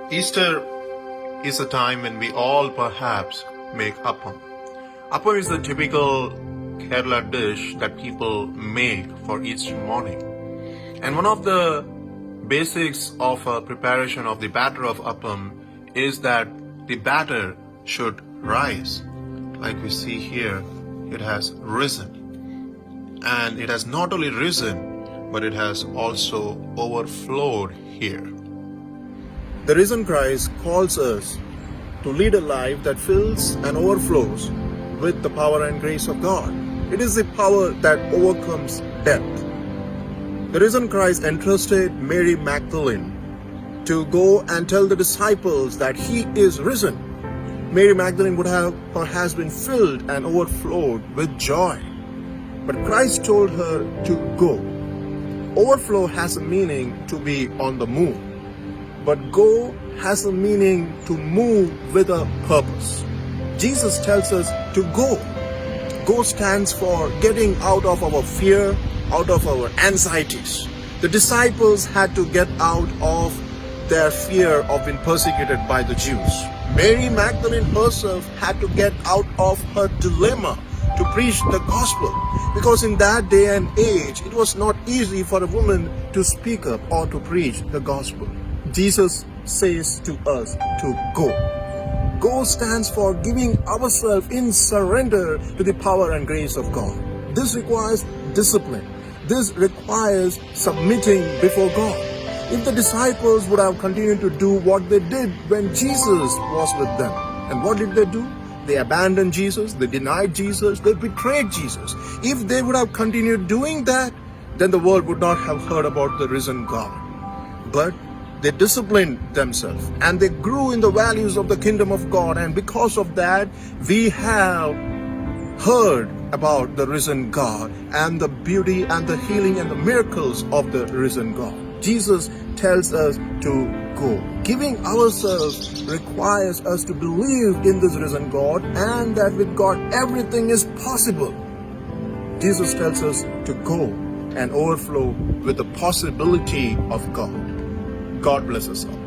Easter is a time when we all perhaps make appam. Appam is the typical Kerala dish that people make for Easter morning. And one of the basics of preparation of the batter of appam is that the batter should rise. Like we see here, it has risen. And it has not only risen, but it has also overflowed here. The risen Christ calls us to lead a life that fills and overflows with the power and grace of God. It is the power that overcomes death. The risen Christ entrusted Mary Magdalene to go and tell the disciples that he is risen. Mary Magdalene would have perhaps been filled and overflowed with joy. But Christ told her to go. Overflow has a meaning to be on the move. But go has a meaning to move with a purpose. Jesus tells us to go. Go stands for getting out of our fear, out of our anxieties. The disciples had to get out of their fear of being persecuted by the Jews. Mary Magdalene herself had to get out of her dilemma to preach the gospel, because in that day and age it was not easy for a woman to speak up or to preach the gospel. Jesus says to us to go. Go stands for giving ourselves in surrender to the power and grace of God. This requires discipline. This requires submitting before God. If the disciples would have continued to do what they did when Jesus was with them, and what did they do? They abandoned Jesus, they denied Jesus, they betrayed Jesus. If they would have continued doing that, then the world would not have heard about the risen God. But they disciplined themselves and they grew in the values of the kingdom of God, and because of that, we have heard about the risen God and the beauty and the healing and the miracles of the risen God. Jesus tells us to go. Giving ourselves requires us to believe in this risen God, and that with God everything is possible. Jesus tells us to go and overflow with the possibility of God. God bless us all.